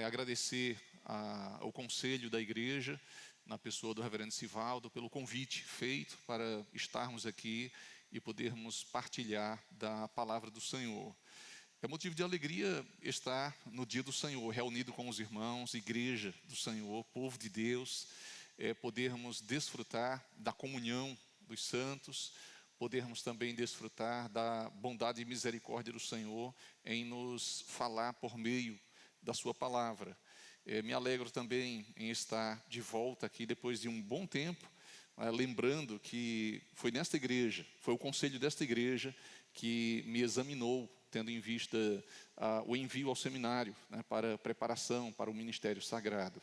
agradecer ao conselho da igreja, na pessoa do reverendo Sivaldo, pelo convite feito para estarmos aqui e podermos partilhar da palavra do Senhor. É motivo de alegria estar no dia do Senhor, reunido com os irmãos, igreja do Senhor, povo de Deus, podermos desfrutar da comunhão dos santos, podermos também desfrutar da bondade e misericórdia do Senhor em nos falar por meio da sua palavra. Me alegro também em estar de volta aqui depois de um bom tempo, lembrando que foi nesta igreja, foi o conselho desta igreja que me examinou, tendo em vista o envio ao seminário, para preparação para o ministério sagrado.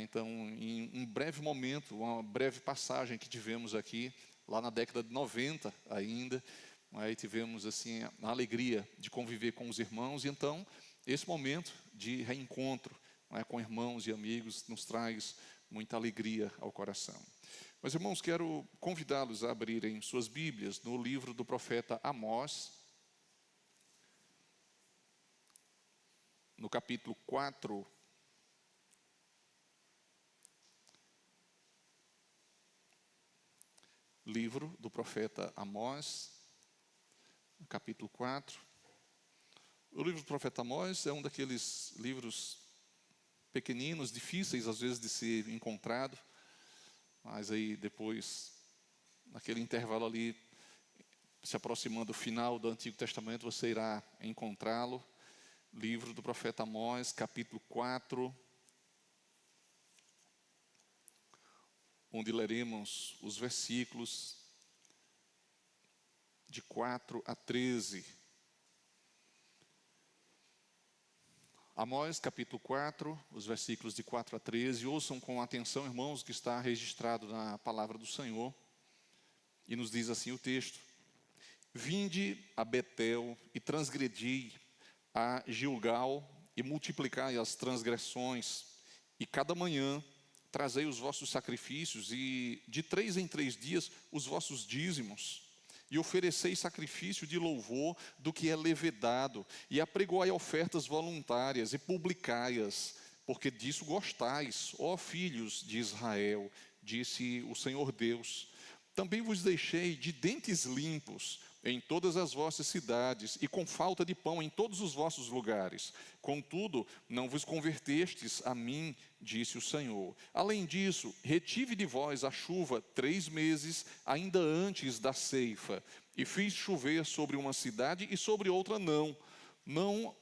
Então, em um breve momento, uma breve passagem que tivemos aqui, lá na década de 90 ainda, aí tivemos assim a alegria de conviver com os irmãos, e então esse momento de reencontro com irmãos e amigos nos traz muita alegria ao coração. Mas, irmãos, quero convidá-los a abrirem suas Bíblias no livro do profeta Amós, no capítulo 4. Livro do profeta Amós, capítulo 4. O livro do profeta Amós é um daqueles livros pequeninos, difíceis às vezes de ser encontrado, mas aí depois, naquele intervalo ali, se aproximando do final do Antigo Testamento, você irá encontrá-lo. Livro do profeta Amós, capítulo 4, onde leremos os versículos de 4 a 13. Amós, capítulo 4, os versículos de 4 a 13. Ouçam com atenção, irmãos, que está registrado na palavra do Senhor. E nos diz assim o texto: Vinde a Betel e transgredi a Gilgal e multiplicai as transgressões, e cada manhã trazei os vossos sacrifícios, e de 3 em 3 dias os vossos dízimos, e oferecei sacrifício de louvor do que é levedado, e apregoai ofertas voluntárias, e publicai-as, porque disso gostais, ó filhos de Israel, disse o Senhor Deus. Também vos deixei de dentes limpos em todas as vossas cidades, e com falta de pão em todos os vossos lugares. Contudo, não vos convertestes a mim, disse o Senhor. Além disso, retive de vós a chuva 3 meses, ainda antes da ceifa, e fiz chover sobre uma cidade e sobre outra não.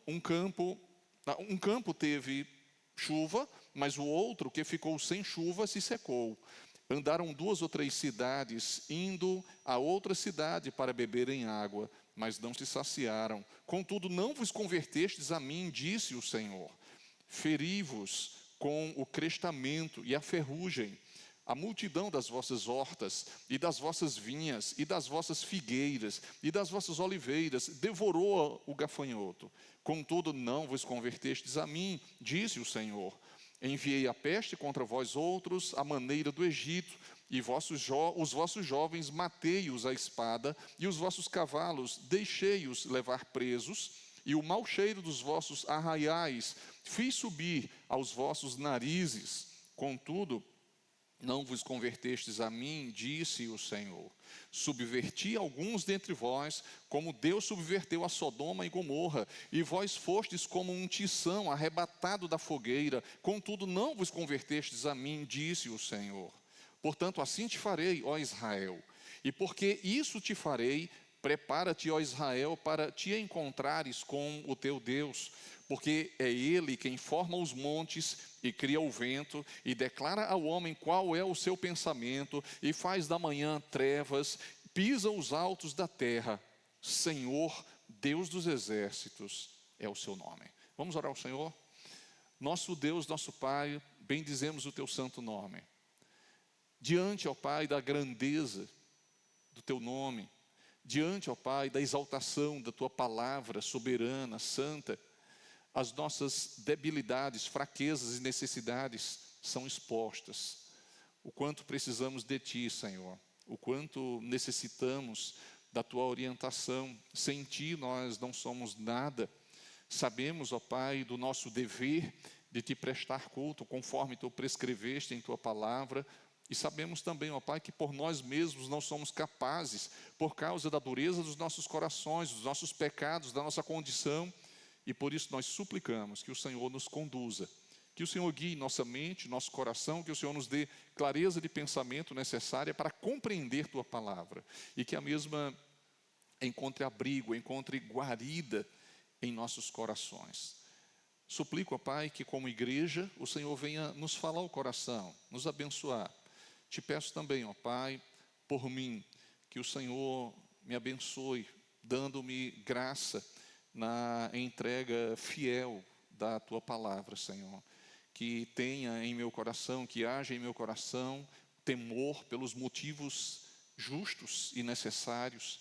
Um campo teve chuva, mas o outro, que ficou sem chuva, se secou. Andaram 2 ou 3 cidades, indo a outra cidade para beberem água, mas não se saciaram. Contudo, não vos convertestes a mim, disse o Senhor. Feri-vos com o crestamento e a ferrugem, a multidão das vossas hortas, e das vossas vinhas, e das vossas figueiras, e das vossas oliveiras, devorou o gafanhoto. Contudo, não vos convertestes a mim, disse o Senhor. Enviei a peste contra vós outros, à maneira do Egito, e os vossos jovens matei-os à espada, e os vossos cavalos deixei-os levar presos, e o mau cheiro dos vossos arraiais fiz subir aos vossos narizes. Contudo, não vos convertestes a mim, disse o Senhor. Subverti alguns dentre vós, como Deus subverteu a Sodoma e Gomorra, e vós fostes como um tição arrebatado da fogueira. Contudo, não vos convertestes a mim, disse o Senhor. Portanto, assim te farei, ó Israel. E porque isso te farei, prepara-te, ó Israel, para te encontrares com o teu Deus, porque é Ele quem forma os montes e cria o vento, e declara ao homem qual é o seu pensamento, e faz da manhã trevas, pisa os altos da terra. Senhor, Deus dos exércitos, é o seu nome. Vamos orar ao Senhor? Nosso Deus, nosso Pai, bendizemos o teu santo nome. Diante, ó Pai, da grandeza do teu nome, diante, ó Pai, da exaltação da tua palavra soberana, santa, as nossas debilidades, fraquezas e necessidades são expostas. O quanto precisamos de Ti, Senhor. O quanto necessitamos da Tua orientação. Sem Ti nós não somos nada. Sabemos, ó Pai, do nosso dever de te prestar culto, conforme tu prescreveste em tua palavra. E sabemos também, ó Pai, que por nós mesmos não somos capazes, por causa da dureza dos nossos corações, dos nossos pecados, da nossa condição. E por isso nós suplicamos que o Senhor nos conduza, que o Senhor guie nossa mente, nosso coração, que o Senhor nos dê clareza de pensamento necessária para compreender tua palavra. E que a mesma encontre abrigo, encontre guarida em nossos corações. Suplico, ó Pai, que como igreja o Senhor venha nos falar o coração, nos abençoar. Te peço também, ó Pai, por mim, que o Senhor me abençoe, dando-me graça na entrega fiel da Tua palavra, Senhor. Que tenha em meu coração, que haja em meu coração temor pelos motivos justos e necessários.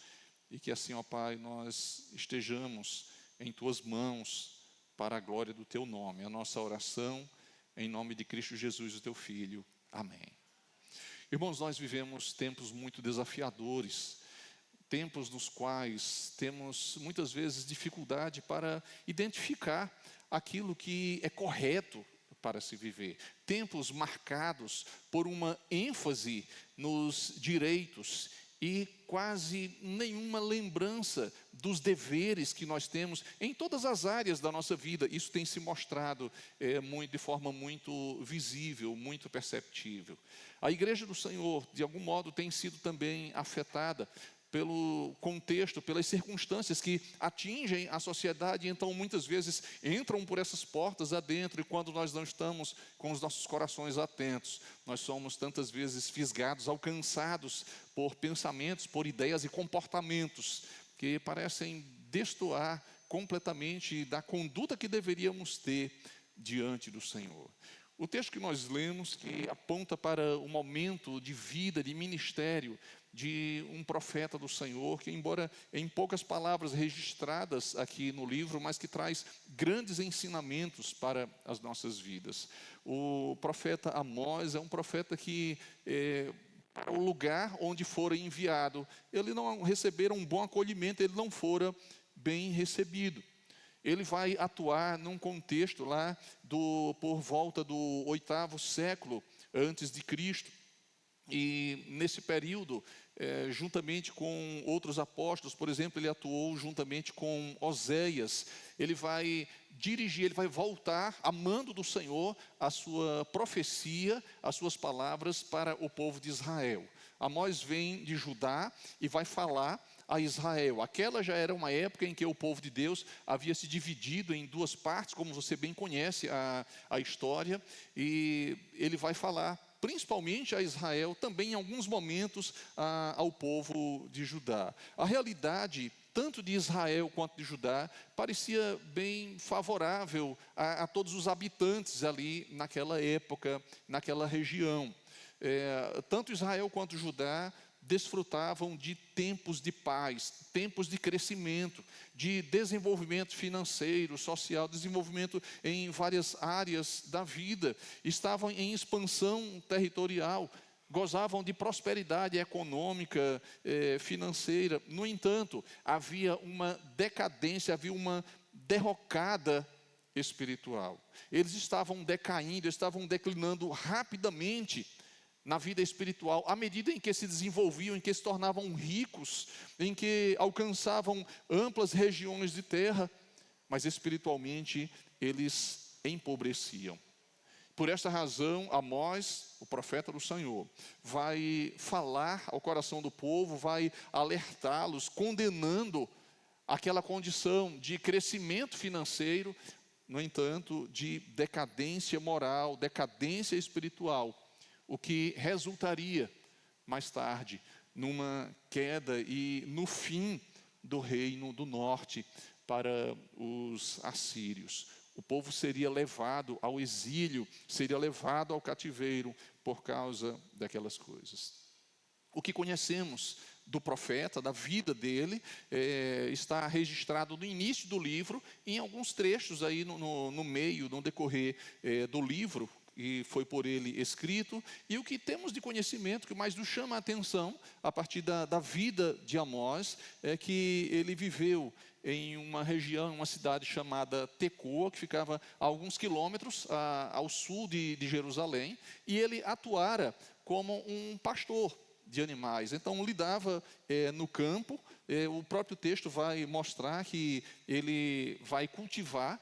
E que assim, ó Pai, nós estejamos em Tuas mãos para a glória do Teu nome. A nossa oração em nome de Cristo Jesus, o Teu Filho. Amém. Irmãos, nós vivemos tempos muito desafiadores, tempos nos quais temos muitas vezes dificuldade para identificar aquilo que é correto para se viver. Tempos marcados por uma ênfase nos direitos e quase nenhuma lembrança dos deveres que nós temos em todas as áreas da nossa vida. Isso tem se mostrado de forma muito visível, muito perceptível. A Igreja do Senhor, de algum modo, tem sido também afetada pelo contexto, pelas circunstâncias que atingem a sociedade, e então muitas vezes entram por essas portas adentro, e quando nós não estamos com os nossos corações atentos, nós somos tantas vezes fisgados, alcançados por pensamentos, por ideias e comportamentos que parecem destoar completamente da conduta que deveríamos ter diante do Senhor. O texto que nós lemos, que aponta para o momento de vida, de ministério de um profeta do Senhor, que embora em poucas palavras registradas aqui no livro, mas que traz grandes ensinamentos para as nossas vidas. O profeta Amós é um profeta que, para o lugar onde fora enviado, ele não recebera um bom acolhimento, ele não fora bem recebido. Ele vai atuar num contexto lá por volta do 8º século antes de Cristo. E nesse período, juntamente com outros apóstolos, por exemplo, ele atuou juntamente com Oséias. Ele vai dirigir, ele vai voltar, amando do Senhor, a sua profecia, as suas palavras para o povo de Israel. Amós vem de Judá e vai falar a Israel. Aquela já era uma época em que o povo de Deus havia se dividido em duas partes, como você bem conhece a história, e ele vai falar principalmente a Israel, também em alguns momentos ao povo de Judá. A realidade, tanto de Israel quanto de Judá, parecia bem favorável a todos os habitantes ali naquela época, naquela região. Tanto Israel quanto Judá desfrutavam de tempos de paz, tempos de crescimento, de desenvolvimento financeiro, social, desenvolvimento em várias áreas da vida. Estavam em expansão territorial, gozavam de prosperidade econômica, financeira. No entanto, havia uma decadência, havia uma derrocada espiritual. Eles estavam decaindo, estavam declinando rapidamente na vida espiritual, à medida em que se desenvolviam, em que se tornavam ricos, em que alcançavam amplas regiões de terra, mas espiritualmente eles empobreciam. Por esta razão, Amós, o profeta do Senhor, vai falar ao coração do povo, vai alertá-los, condenando aquela condição de crescimento financeiro, no entanto, de decadência moral, decadência espiritual, o que resultaria, mais tarde, numa queda e no fim do reino do norte para os assírios. O povo seria levado ao exílio, seria levado ao cativeiro por causa daquelas coisas. O que conhecemos do profeta, da vida dele, está registrado no início do livro, em alguns trechos aí no meio, no decorrer do livro, e foi por ele escrito. E o que temos de conhecimento, que mais nos chama a atenção, a partir da vida de Amós, é que ele viveu em uma região, uma cidade chamada Tecoa, que ficava a alguns quilômetros ao sul de Jerusalém, e ele atuara como um pastor de animais. Então, lidava no campo. O próprio texto vai mostrar que ele vai cultivar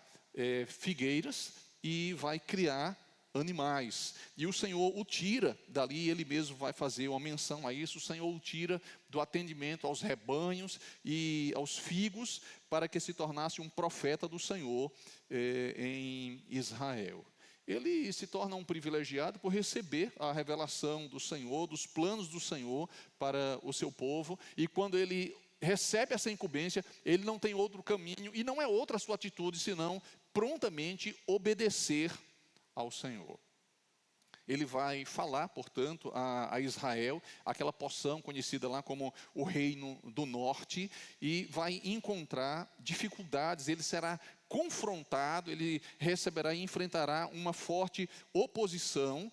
figueiras e vai criar animais. E o Senhor o tira dali, ele mesmo vai fazer uma menção a isso. O Senhor o tira do atendimento aos rebanhos e aos figos, para que se tornasse um profeta do Senhor em Israel. Ele se torna um privilegiado por receber a revelação do Senhor, dos planos do Senhor para o seu povo. E quando ele recebe essa incumbência, ele não tem outro caminho e não é outra a sua atitude, senão prontamente obedecer ao Senhor. Ele vai falar, portanto, a Israel, aquela porção conhecida lá como o Reino do Norte, e vai encontrar dificuldades. Ele será confrontado, ele receberá e enfrentará uma forte oposição.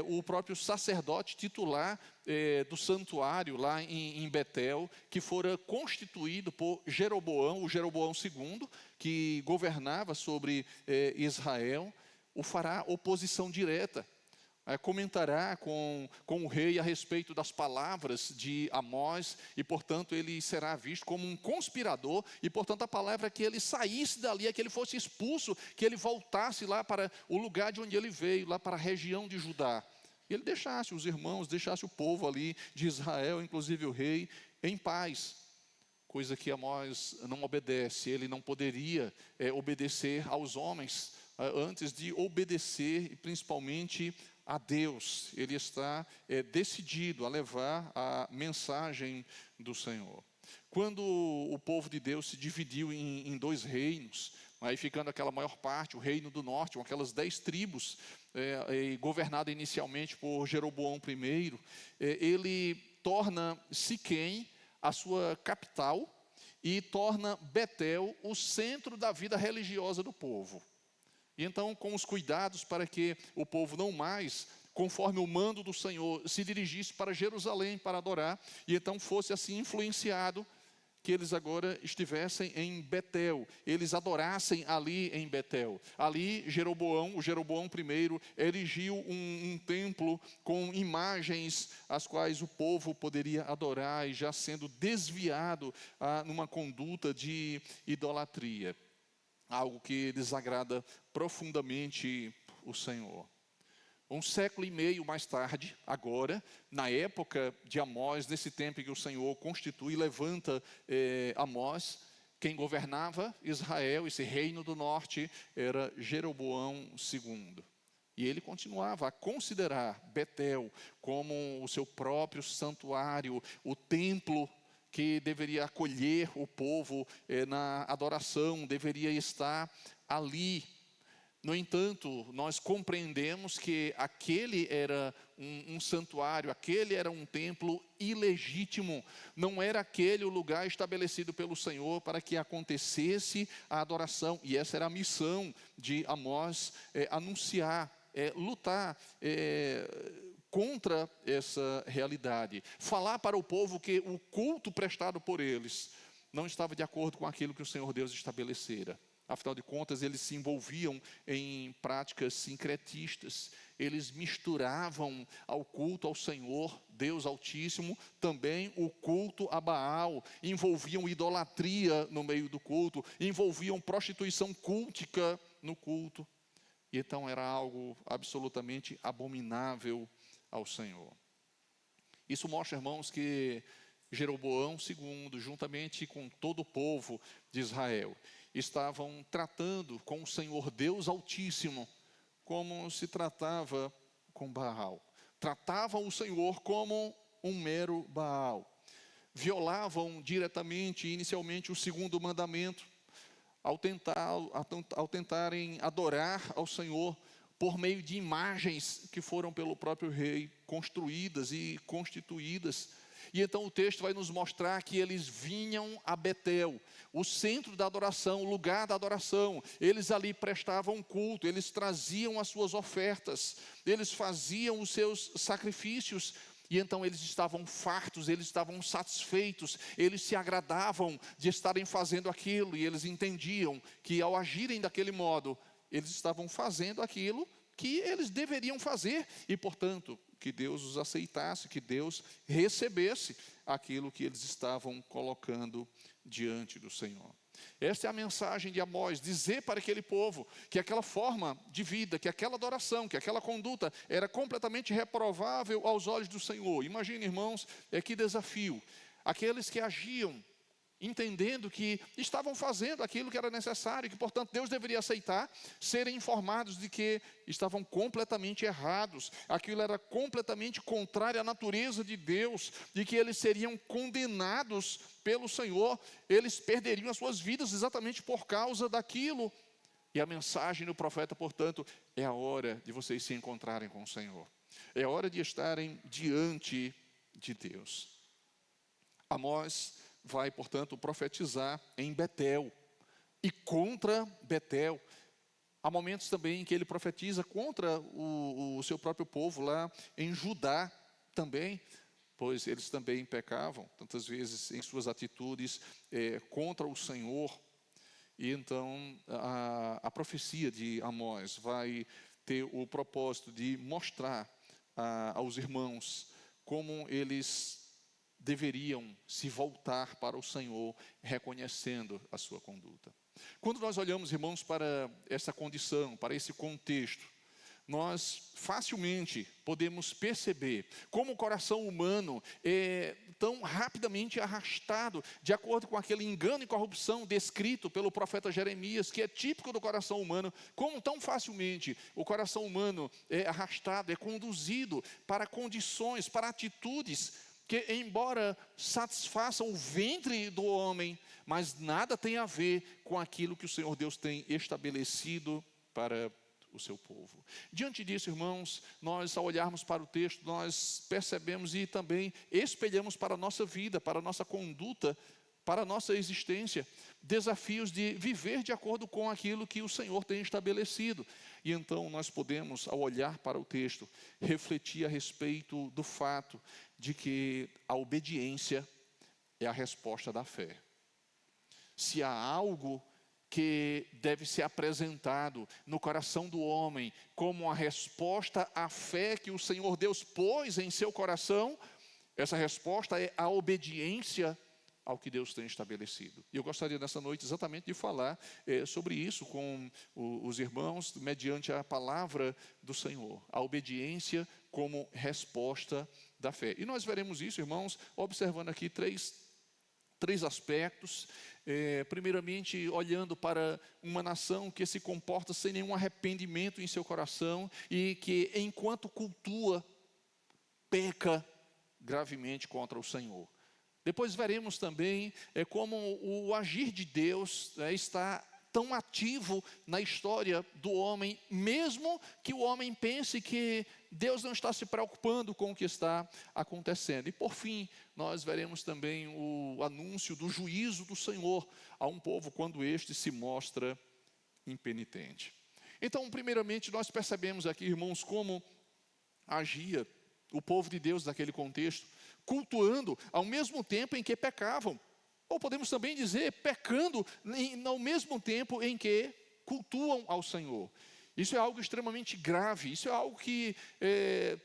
O próprio sacerdote titular do santuário lá em Betel, que fora constituído por Jeroboão, o Jeroboão II, que governava sobre Israel, o fará oposição direta. Comentará com o rei a respeito das palavras de Amós, e portanto ele será visto como um conspirador, e portanto a palavra é que ele saísse dali, é que ele fosse expulso, que ele voltasse lá para o lugar de onde ele veio, lá para a região de Judá. E ele deixasse os irmãos, deixasse o povo ali de Israel, inclusive o rei, em paz. Coisa que Amós não obedece. Ele não poderia obedecer aos homens antes de obedecer, principalmente a Deus. Ele está decidido a levar a mensagem do Senhor. Quando o povo de Deus se dividiu em dois reinos, aí ficando aquela maior parte, o reino do norte, com aquelas 10 tribos, governada inicialmente por Jeroboão I, ele torna Siquém a sua capital e torna Betel o centro da vida religiosa do povo. E então, com os cuidados para que o povo não mais, conforme o mando do Senhor, se dirigisse para Jerusalém para adorar, e então fosse assim influenciado, que eles agora estivessem em Betel, eles adorassem ali em Betel. Ali o Jeroboão I, erigiu um templo com imagens as quais o povo poderia adorar, e já sendo desviado numa conduta de idolatria. Algo que desagrada profundamente o Senhor. Um século e meio mais tarde, agora, na época de Amós, nesse tempo em que o Senhor constitui e levanta Amós, quem governava Israel, esse reino do norte, era Jeroboão II. E ele continuava a considerar Betel como o seu próprio santuário, o templo que deveria acolher o povo na adoração, deveria estar ali. No entanto, nós compreendemos que aquele era um santuário, aquele era um templo ilegítimo. Não era aquele o lugar estabelecido pelo Senhor para que acontecesse a adoração. E essa era a missão de Amós, anunciar, lutar contra essa realidade. Falar para o povo que o culto prestado por eles não estava de acordo com aquilo que o Senhor Deus estabelecera. Afinal de contas, eles se envolviam em práticas sincretistas. Eles misturavam ao culto ao Senhor, Deus Altíssimo, também o culto a Baal. Envolviam idolatria no meio do culto. Envolviam prostituição cultica no culto. E então era algo absolutamente abominável ao Senhor. Isso mostra, irmãos, que Jeroboão II, juntamente com todo o povo de Israel, estavam tratando com o Senhor Deus Altíssimo como se tratava com Baal. Tratavam o Senhor como um mero Baal. Violavam diretamente, inicialmente, o segundo mandamento, ao tentarem adorar ao Senhor por meio de imagens que foram pelo próprio rei construídas e constituídas. E então o texto vai nos mostrar que eles vinham a Betel, o centro da adoração, o lugar da adoração. Eles ali prestavam culto, eles traziam as suas ofertas, eles faziam os seus sacrifícios. E então eles estavam fartos, eles estavam satisfeitos, eles se agradavam de estarem fazendo aquilo, e eles entendiam que ao agirem daquele modo, eles estavam fazendo aquilo que eles deveriam fazer, e portanto, que Deus os aceitasse, que Deus recebesse aquilo que eles estavam colocando diante do Senhor. Esta é a mensagem de Amós, dizer para aquele povo que aquela forma de vida, que aquela adoração, que aquela conduta era completamente reprovável aos olhos do Senhor. Imagine, irmãos, que desafio. Aqueles que agiam entendendo que estavam fazendo aquilo que era necessário, que portanto Deus deveria aceitar, serem informados de que estavam completamente errados, aquilo era completamente contrário à natureza de Deus, de que eles seriam condenados pelo Senhor, eles perderiam as suas vidas exatamente por causa daquilo. E a mensagem do profeta, portanto, é a hora de vocês se encontrarem com o Senhor, é a hora de estarem diante de Deus. Amós vai, portanto, profetizar em Betel e contra Betel. Há momentos também em que ele profetiza contra o seu próprio povo lá em Judá também, pois eles também pecavam, tantas vezes em suas atitudes contra o Senhor. E então a profecia de Amós vai ter o propósito de mostrar aos irmãos como eles deveriam se voltar para o Senhor, reconhecendo a sua conduta. Quando nós olhamos, irmãos, para essa condição, para esse contexto, nós facilmente podemos perceber como o coração humano é tão rapidamente arrastado, de acordo com aquele engano e corrupção descrito pelo profeta Jeremias, que é típico do coração humano, como tão facilmente o coração humano é arrastado, é conduzido para condições, para atitudes que, embora satisfaçam o ventre do homem, mas nada tem a ver com aquilo que o Senhor Deus tem estabelecido para o seu povo. Diante disso, irmãos, nós, ao olharmos para o texto, nós percebemos e também espelhamos para a nossa vida, para a nossa conduta, para a nossa existência, desafios de viver de acordo com aquilo que o Senhor tem estabelecido. E então nós podemos, ao olhar para o texto, refletir a respeito do fato de que a obediência é a resposta da fé. Se há algo que deve ser apresentado no coração do homem como a resposta à fé que o Senhor Deus pôs em seu coração, essa resposta é a obediência ao que Deus tem estabelecido. E eu gostaria nessa noite exatamente de falar sobre isso com os irmãos, mediante a palavra do Senhor. A obediência como resposta da fé. E nós veremos isso, irmãos, observando aqui três aspectos. Primeiramente, olhando para uma nação que se comporta sem nenhum arrependimento em seu coração e que, enquanto cultua, peca gravemente contra o Senhor. Depois veremos também como o agir de Deus está tão ativo na história do homem, mesmo que o homem pense que Deus não está se preocupando com o que está acontecendo. E por fim, nós veremos também o anúncio do juízo do Senhor a um povo quando este se mostra impenitente. Então, primeiramente, nós percebemos aqui, irmãos, como agia o povo de Deus naquele contexto, cultuando ao mesmo tempo em que pecavam. Ou podemos também dizer, pecando ao mesmo tempo em que cultuam ao Senhor. Isso é algo extremamente grave, isso é algo que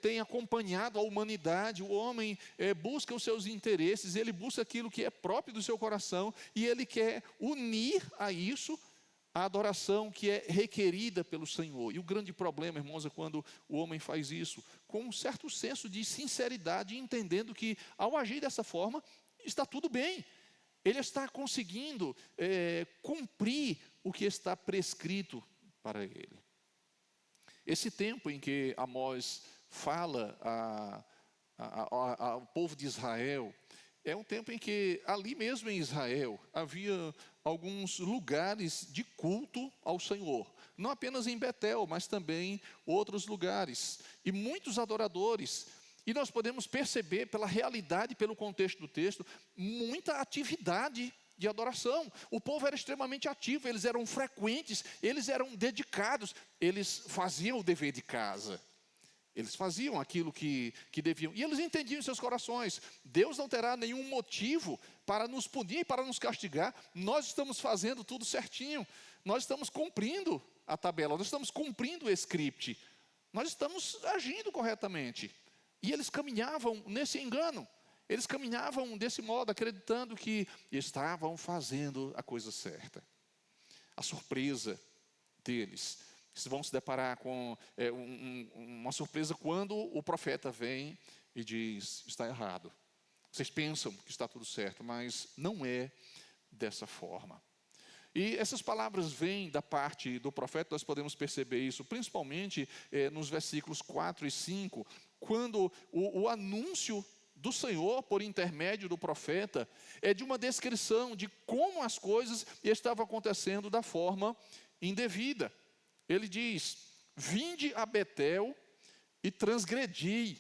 tem acompanhado a humanidade. O homem busca os seus interesses, ele busca aquilo que é próprio do seu coração e ele quer unir a isso a adoração que é requerida pelo Senhor. E o grande problema, irmãos, é quando o homem faz isso com um certo senso de sinceridade, entendendo que ao agir dessa forma, está tudo bem. Ele está conseguindo cumprir o que está prescrito para ele. Esse tempo em que Amós fala ao povo de Israel, é um tempo em que ali mesmo em Israel havia alguns lugares de culto ao Senhor. Não apenas em Betel, mas também outros lugares. E muitos adoradores. E nós podemos perceber pela realidade, pelo contexto do texto, muita atividade de adoração. O povo era extremamente ativo, eles eram frequentes, eles eram dedicados, eles faziam o dever de casa. Eles faziam aquilo que deviam. E eles entendiam em seus corações: Deus não terá nenhum motivo para nos punir, para nos castigar. Nós estamos fazendo tudo certinho. Nós estamos cumprindo a tabela, nós estamos cumprindo o script. Nós estamos agindo corretamente. E eles caminhavam nesse engano. Eles caminhavam desse modo, acreditando que estavam fazendo a coisa certa. A surpresa deles, eles vão se deparar com uma surpresa quando o profeta vem e diz: está errado. Vocês pensam que está tudo certo, mas não é dessa forma. E essas palavras vêm da parte do profeta, nós podemos perceber isso, principalmente nos versículos 4 e 5, quando o anúncio do Senhor, por intermédio do profeta, é de uma descrição de como as coisas estavam acontecendo da forma indevida. Ele diz: vinde a Betel e transgredi.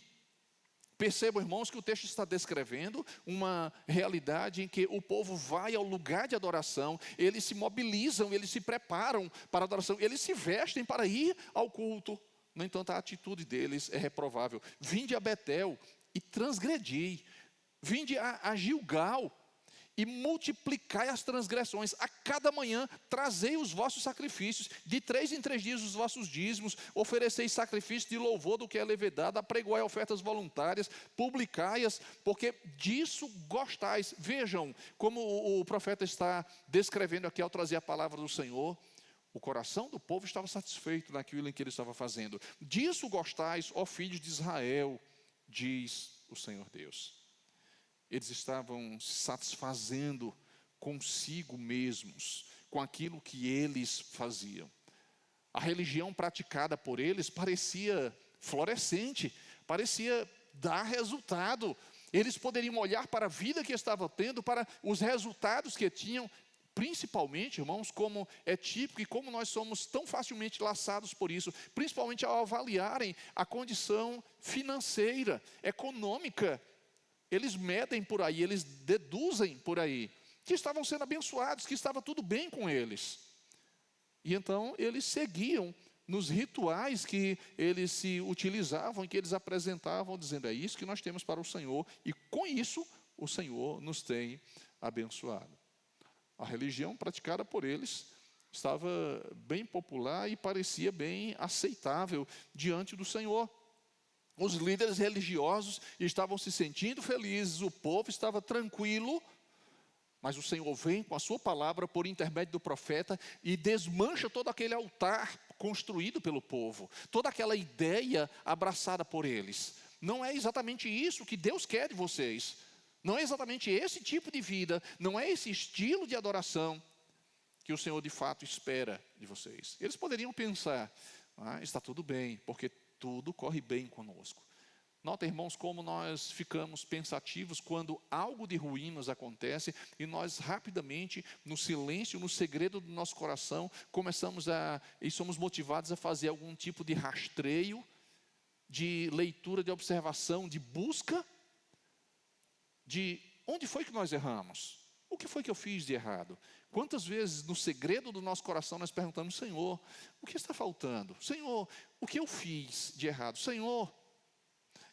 Percebam, irmãos, que o texto está descrevendo uma realidade em que o povo vai ao lugar de adoração, eles se mobilizam, eles se preparam para a adoração, eles se vestem para ir ao culto. No entanto, a atitude deles é reprovável. Vinde a Betel e transgredi. Vinde a Gilgal e multiplicai as transgressões. A cada manhã trazei os vossos sacrifícios, de 3 em 3 dias os vossos dízimos, ofereceis sacrifício de louvor do que é levedado, apregoai ofertas voluntárias, publicai-as, porque disso gostais. Vejam como o profeta está descrevendo aqui ao trazer a palavra do Senhor. O coração do povo estava satisfeito naquilo em que ele estava fazendo. Disso gostais, ó filhos de Israel, diz o Senhor Deus. Eles estavam se satisfazendo consigo mesmos, com aquilo que eles faziam. A religião praticada por eles parecia florescente, parecia dar resultado. Eles poderiam olhar para a vida que estavam tendo, para os resultados que tinham, principalmente, irmãos, como é típico e como nós somos tão facilmente laçados por isso, principalmente ao avaliarem a condição financeira, econômica. Eles medem por aí, eles deduzem por aí, que estavam sendo abençoados, que estava tudo bem com eles. E então eles seguiam nos rituais que eles se utilizavam, que eles apresentavam, dizendo: é isso que nós temos para o Senhor, e com isso o Senhor nos tem abençoado. A religião praticada por eles estava bem popular e parecia bem aceitável diante do Senhor. Os líderes religiosos estavam se sentindo felizes, o povo estava tranquilo, mas o Senhor vem com a sua palavra por intermédio do profeta e desmancha todo aquele altar construído pelo povo, toda aquela ideia abraçada por eles. Não é exatamente isso que Deus quer de vocês. Não é exatamente esse tipo de vida, não é esse estilo de adoração que o Senhor de fato espera de vocês. Eles poderiam pensar: está tudo bem, porque tudo corre bem conosco. Nota, irmãos, como nós ficamos pensativos quando algo de ruim nos acontece e nós rapidamente, no silêncio, no segredo do nosso coração, e somos motivados a fazer algum tipo de rastreio, de leitura, de observação, de busca, de onde foi que nós erramos? O que foi que eu fiz de errado? Quantas vezes no segredo do nosso coração nós perguntamos: Senhor, o que está faltando? Senhor, o que eu fiz de errado? Senhor,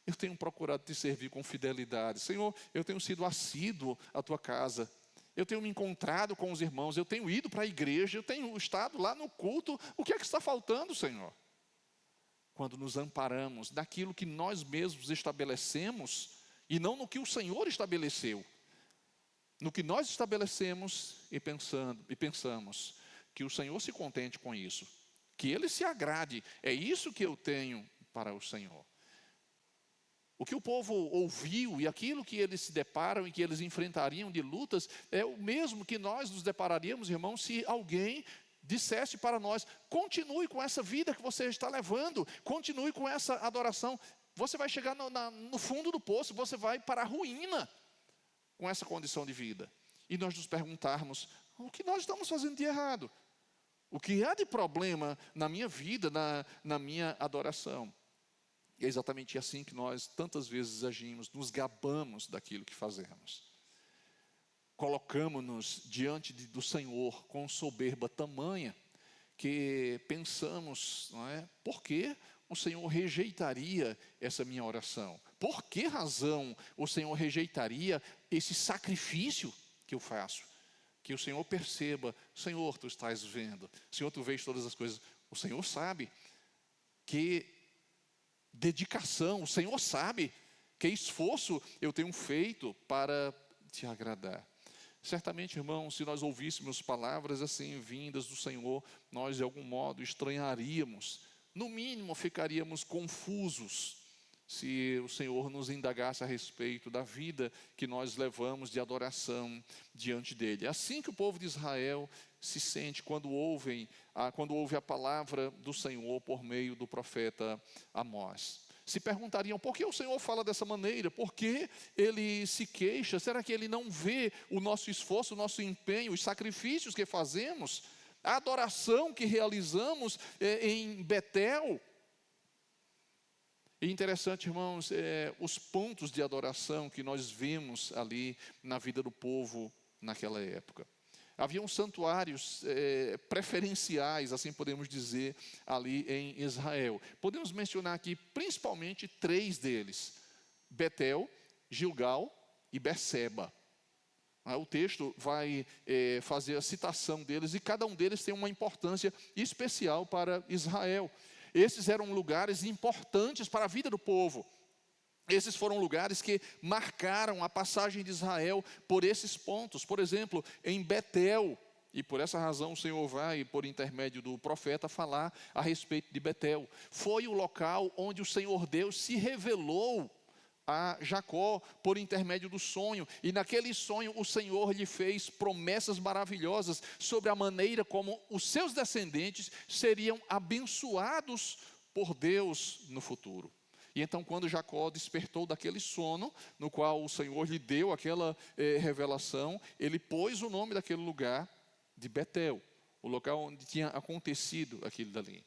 eu tenho procurado te servir com fidelidade. Senhor, eu tenho sido assíduo à tua casa. Eu tenho me encontrado com os irmãos, eu tenho ido para a igreja, eu tenho estado lá no culto. O que é que está faltando, Senhor? Quando nos amparamos naquilo que nós mesmos estabelecemos e não no que o Senhor estabeleceu. No que nós estabelecemos e pensamos que o Senhor se contente com isso, que Ele se agrade, é isso que eu tenho para o Senhor. O que o povo ouviu e aquilo que eles se deparam e que eles enfrentariam de lutas é o mesmo que nós nos depararíamos, irmãos, se alguém dissesse para nós: continue com essa vida que você está levando, continue com essa adoração, você vai chegar no fundo do poço, você vai para a ruína com essa condição de vida. E nós nos perguntarmos: o que nós estamos fazendo de errado? O que há de problema na minha vida, na minha adoração? E é exatamente assim que nós tantas vezes agimos, nos gabamos daquilo que fazemos. Colocamos-nos diante do Senhor com soberba tamanha que pensamos, não é? Por que o Senhor rejeitaria essa minha oração? Por que razão o Senhor rejeitaria esse sacrifício que eu faço? Que o Senhor perceba, Senhor, tu estás vendo, Senhor, tu vês todas as coisas. O Senhor sabe que dedicação, o Senhor sabe que esforço eu tenho feito para te agradar. Certamente, irmãos, se nós ouvíssemos palavras assim vindas do Senhor, nós de algum modo estranharíamos, no mínimo ficaríamos confusos, se o Senhor nos indagasse a respeito da vida que nós levamos de adoração diante dele. É assim que o povo de Israel se sente quando ouve a palavra do Senhor por meio do profeta Amós. Se perguntariam, por que o Senhor fala dessa maneira? Por que ele se queixa? Será que ele não vê o nosso esforço, o nosso empenho, os sacrifícios que fazemos? A adoração que realizamos em Betel? E interessante, irmãos, os pontos de adoração que nós vemos ali na vida do povo naquela época. Haviam santuários preferenciais, assim podemos dizer, ali em Israel. Podemos mencionar aqui principalmente 3 deles: Betel, Gilgal e Berseba. O texto vai fazer a citação deles e cada um deles tem uma importância especial para Israel. Esses eram lugares importantes para a vida do povo. Esses foram lugares que marcaram a passagem de Israel por esses pontos. Por exemplo, em Betel, e por essa razão o Senhor vai, por intermédio do profeta, falar a respeito de Betel. Foi o local onde o Senhor Deus se revelou a Jacó por intermédio do sonho. E naquele sonho o Senhor lhe fez promessas maravilhosas sobre a maneira como os seus descendentes seriam abençoados por Deus no futuro. E então, quando Jacó despertou daquele sono, no qual o Senhor lhe deu aquela revelação, ele pôs o nome daquele lugar de Betel, o local onde tinha acontecido aquilo dali.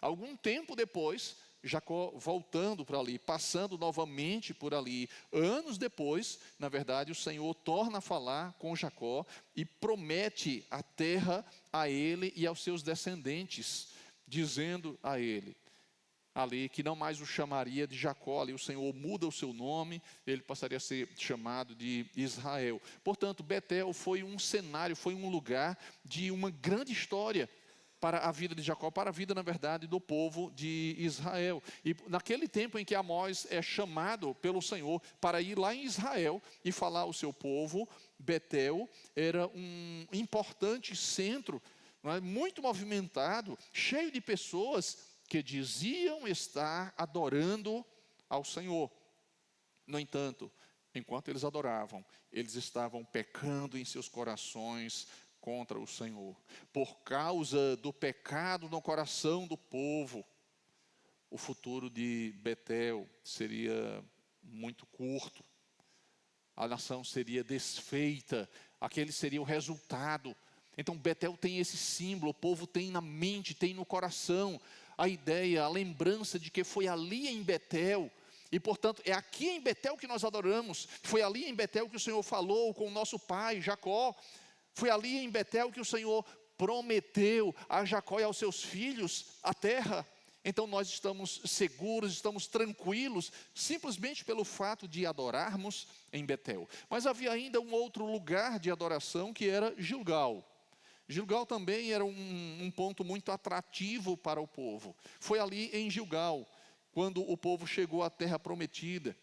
Algum tempo depois, Jacó voltando para ali, passando novamente por ali, anos depois, na verdade, o Senhor torna a falar com Jacó e promete a terra a ele e aos seus descendentes, dizendo a ele ali que não mais o chamaria de Jacó, ali o Senhor muda o seu nome, ele passaria a ser chamado de Israel. Portanto, Betel foi um cenário, foi um lugar de uma grande história para a vida de Jacó, para a vida, na verdade, do povo de Israel. E naquele tempo em que Amós é chamado pelo Senhor para ir lá em Israel e falar ao seu povo, Betel era um importante centro, não é, muito movimentado, cheio de pessoas que diziam estar adorando ao Senhor. No entanto, enquanto eles adoravam, eles estavam pecando em seus corações contra o Senhor. Por causa do pecado no coração do povo, o futuro de Betel seria muito curto. A nação seria desfeita, aquele seria o resultado. Então Betel tem esse símbolo, o povo tem na mente, tem no coração a ideia, a lembrança de que foi ali em Betel, e portanto é aqui em Betel que nós adoramos, foi ali em Betel que o Senhor falou com o nosso pai Jacó, foi ali em Betel que o Senhor prometeu a Jacó e aos seus filhos a terra. Então nós estamos seguros, estamos tranquilos, simplesmente pelo fato de adorarmos em Betel. Mas havia ainda um outro lugar de adoração que era Gilgal. Gilgal também era um ponto muito atrativo para o povo. Foi ali em Gilgal, quando o povo chegou à terra prometida,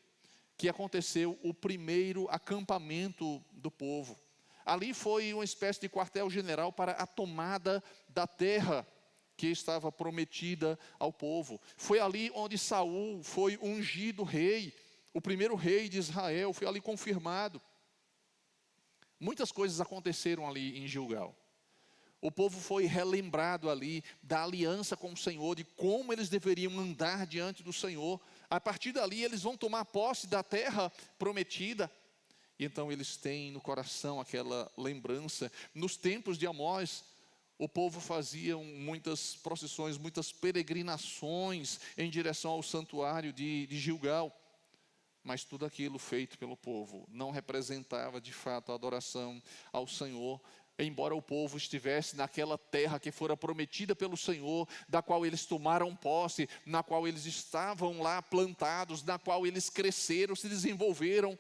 que aconteceu o primeiro acampamento do povo. Ali foi uma espécie de quartel-general para a tomada da terra que estava prometida ao povo. Foi ali onde Saul foi ungido rei, o primeiro rei de Israel, foi ali confirmado. Muitas coisas aconteceram ali em Gilgal. O povo foi relembrado ali da aliança com o Senhor, de como eles deveriam andar diante do Senhor. A partir dali eles vão tomar posse da terra prometida. E então eles têm no coração aquela lembrança. Nos tempos de Amós, o povo fazia muitas procissões, muitas peregrinações em direção ao santuário de Gilgal. Mas tudo aquilo feito pelo povo não representava de fato a adoração ao Senhor, embora o povo estivesse naquela terra que fora prometida pelo Senhor, da qual eles tomaram posse, na qual eles estavam lá plantados, na qual eles cresceram, se desenvolveram,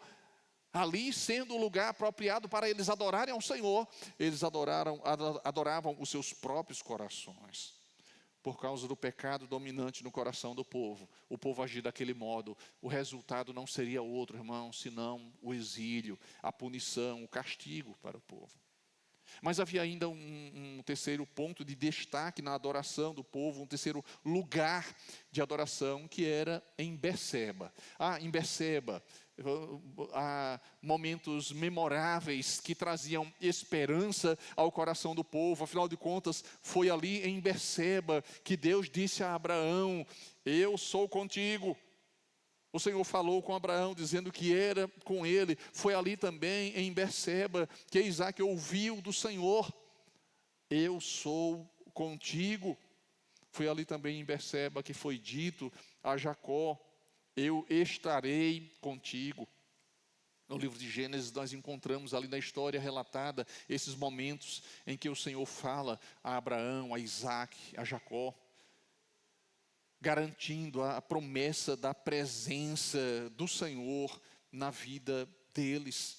ali sendo o lugar apropriado para eles adorarem ao Senhor, eles adoravam os seus próprios corações. Por causa do pecado dominante no coração do povo, o povo agia daquele modo. O resultado não seria outro, irmão, senão o exílio, a punição, o castigo para o povo. Mas havia ainda um terceiro ponto de destaque na adoração do povo, um terceiro lugar de adoração, que era em Berseba. Em Berseba, há momentos memoráveis que traziam esperança ao coração do povo. Afinal de contas, foi ali em Berseba que Deus disse a Abraão: eu sou contigo. O Senhor falou com Abraão, dizendo que era com ele. Foi ali também em Berseba que Isaac ouviu do Senhor: eu sou contigo. Foi ali também em Berseba que foi dito a Jacó: eu estarei contigo. No livro de Gênesis nós encontramos ali na história relatada esses momentos em que o Senhor fala a Abraão, a Isaac, a Jacó, garantindo a promessa da presença do Senhor na vida deles.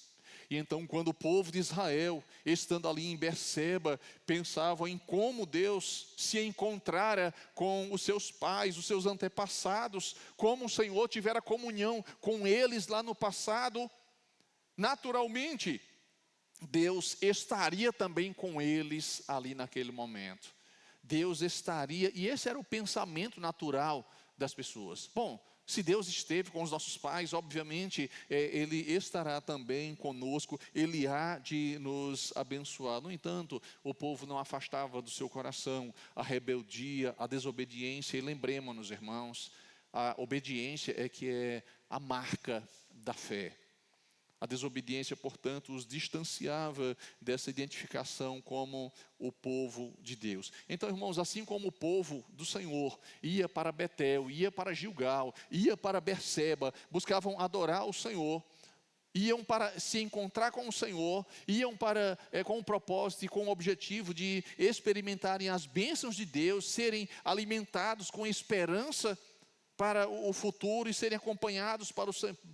E então, quando o povo de Israel, estando ali em Berseba, pensavam em como Deus se encontrara com os seus pais, os seus antepassados, como o Senhor tivera comunhão com eles lá no passado, naturalmente, Deus estaria também com eles ali naquele momento. Deus estaria, e esse era o pensamento natural das pessoas. Bom, se Deus esteve com os nossos pais, obviamente, Ele estará também conosco, Ele há de nos abençoar. No entanto, o povo não afastava do seu coração a rebeldia, a desobediência. E lembremos-nos, irmãos, a obediência é que é a marca da fé. A desobediência, portanto, os distanciava dessa identificação como o povo de Deus. Então, irmãos, assim como o povo do Senhor ia para Betel, ia para Gilgal, ia para Berseba, buscavam adorar o Senhor, iam para se encontrar com o Senhor, iam para com o propósito e com o objetivo de experimentarem as bênçãos de Deus, serem alimentados com esperança para o futuro e serem acompanhados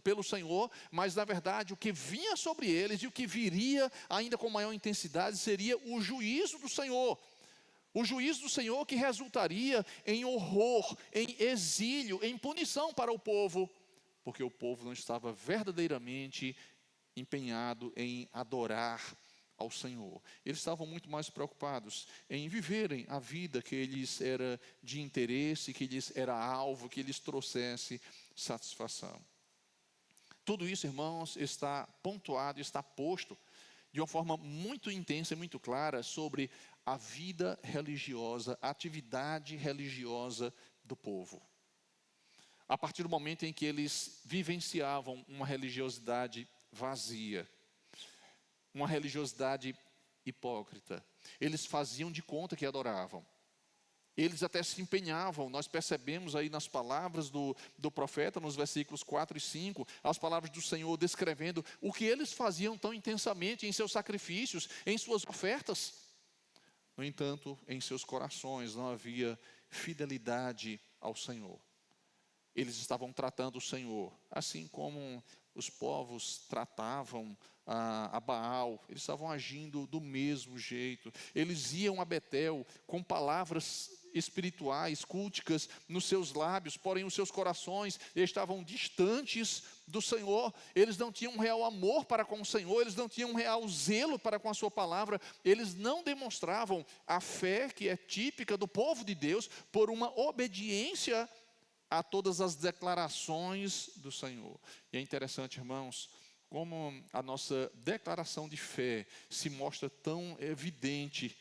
pelo Senhor, mas na verdade o que vinha sobre eles e o que viria ainda com maior intensidade seria o juízo do Senhor. O juízo do Senhor que resultaria em horror, em exílio, em punição para o povo, porque o povo não estava verdadeiramente empenhado em adorar ao Senhor. Eles estavam muito mais preocupados em viverem a vida que lhes era de interesse, que lhes era alvo, que lhes trouxesse satisfação. Tudo isso, irmãos, está pontuado, está posto de uma forma muito intensa e muito clara sobre a vida religiosa, a atividade religiosa do povo. A partir do momento em que eles vivenciavam uma religiosidade vazia, uma religiosidade hipócrita, eles faziam de conta que adoravam. Eles até se empenhavam, nós percebemos aí nas palavras do profeta, nos versículos 4 e 5, as palavras do Senhor descrevendo o que eles faziam tão intensamente em seus sacrifícios, em suas ofertas. No entanto, em seus corações não havia fidelidade ao Senhor. Eles estavam tratando o Senhor, assim como os povos tratavam a Baal, eles estavam agindo do mesmo jeito. Eles iam a Betel com palavras espirituais, culticas nos seus lábios, porém os seus corações estavam distantes do Senhor. Eles não tinham um real amor para com o Senhor, eles não tinham um real zelo para com a sua palavra, eles não demonstravam a fé que é típica do povo de Deus por uma obediência a todas as declarações do Senhor. E é interessante, irmãos, como a nossa declaração de fé se mostra tão evidente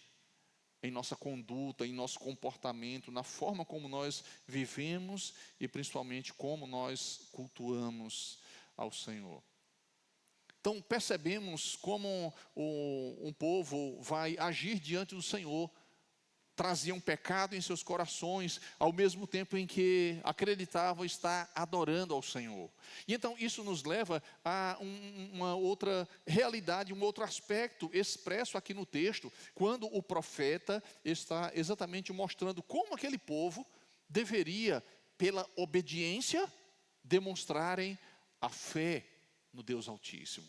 em nossa conduta, em nosso comportamento, na forma como nós vivemos e principalmente como nós cultuamos ao Senhor. Então percebemos como um povo vai agir diante do Senhor traziam pecado em seus corações, ao mesmo tempo em que acreditavam estar adorando ao Senhor. E então isso nos leva a uma outra realidade, um outro aspecto expresso aqui no texto, quando o profeta está exatamente mostrando como aquele povo deveria, pela obediência, demonstrarem a fé no Deus Altíssimo.